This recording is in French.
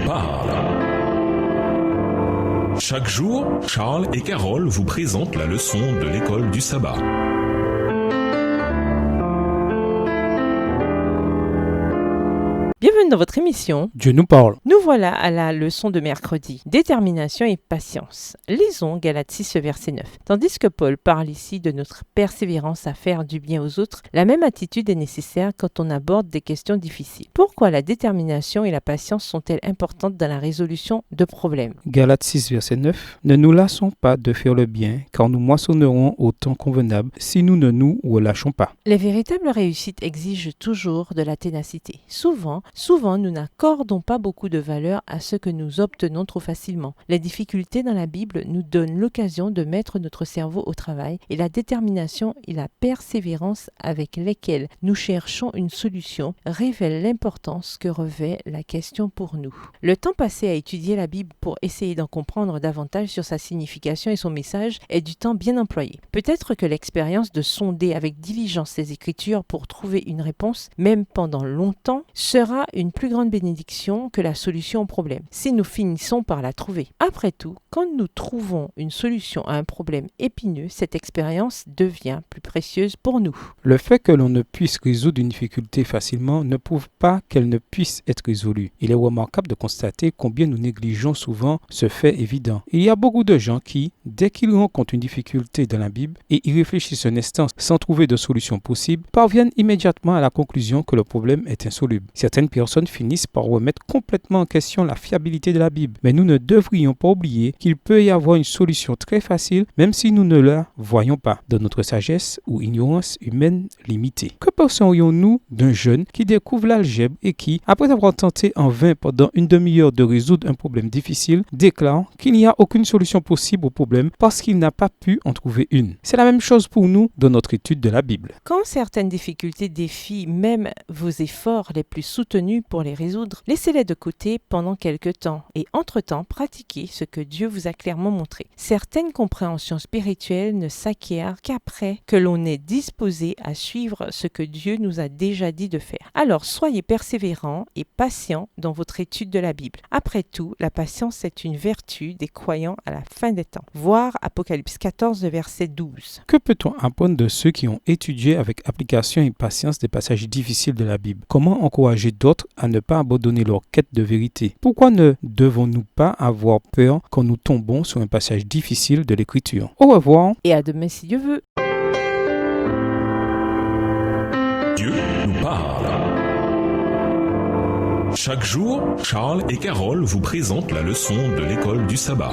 parle. Chaque jour, Charles et Carole vous présentent la leçon de l'école du sabbat. Bienvenue dans votre émission. Dieu nous parle. Nous voilà à la leçon de mercredi. Détermination et patience. Lisons Galates 6, verset 9. Tandis que Paul parle ici de notre persévérance à faire du bien aux autres, la même attitude est nécessaire quand on aborde des questions difficiles. Pourquoi la détermination et la patience sont-elles importantes dans la résolution de problèmes? Galates 6, verset 9. Ne nous lassons pas de faire le bien, car nous moissonnerons au temps convenable si nous ne nous relâchons pas. Les véritables réussites exigent toujours de la ténacité. Souvent, nous n'accordons pas beaucoup de valeur à ce que nous obtenons trop facilement. Les difficultés dans la Bible nous donnent l'occasion de mettre notre cerveau au travail et la détermination et la persévérance avec lesquelles nous cherchons une solution révèlent l'importance que revêt la question pour nous. Le temps passé à étudier la Bible pour essayer d'en comprendre davantage sur sa signification et son message est du temps bien employé. Peut-être que l'expérience de sonder avec diligence les Écritures pour trouver une réponse, même pendant longtemps, sera une plus grande bénédiction que la solution au problème, si nous finissons par la trouver. Après tout, quand nous trouvons une solution à un problème épineux, cette expérience devient plus précieuse pour nous. Le fait que l'on ne puisse résoudre une difficulté facilement ne prouve pas qu'elle ne puisse être résolue. Il est remarquable de constater combien nous négligeons souvent ce fait évident. Il y a beaucoup de gens qui, dès qu'ils rencontrent une difficulté dans la Bible et y réfléchissent un instant sans trouver de solution possible, parviennent immédiatement à la conclusion que le problème est insoluble. Certaines personnes finissent par remettre complètement en question la fiabilité de la Bible. Mais nous ne devrions pas oublier qu'il peut y avoir une solution très facile, même si nous ne la voyons pas, dans notre sagesse ou ignorance humaine limitée. Que penserions-nous d'un jeune qui découvre l'algèbre et qui, après avoir tenté en vain pendant une demi-heure de résoudre un problème difficile, déclare qu'il n'y a aucune solution possible au problème parce qu'il n'a pas pu en trouver une? C'est la même chose pour nous dans notre étude de la Bible. Quand certaines difficultés défient même vos efforts les plus soutenus pour les résoudre, laissez-les de côté pendant quelque temps et entre-temps pratiquez ce que Dieu vous a clairement montré. Certaines compréhensions spirituelles ne s'acquièrent qu'après que l'on est disposé à suivre ce que Dieu nous a déjà dit de faire. Alors soyez persévérants et patients dans votre étude de la Bible. Après tout, la patience est une vertu des croyants à la fin des temps. Voir Apocalypse 14, verset 12. Que peut-on apprendre de ceux qui ont étudié avec application et patience des passages difficiles de la Bible? Comment encourager d'autres à ne pas abandonner leur quête de vérité? Pourquoi ne devons-nous pas avoir peur quand nous tombons sur un passage difficile de l'Écriture? Au revoir. Et à demain si Dieu veut. Dieu nous parle. Chaque jour, Charles et Carole vous présentent la leçon de l'école du sabbat.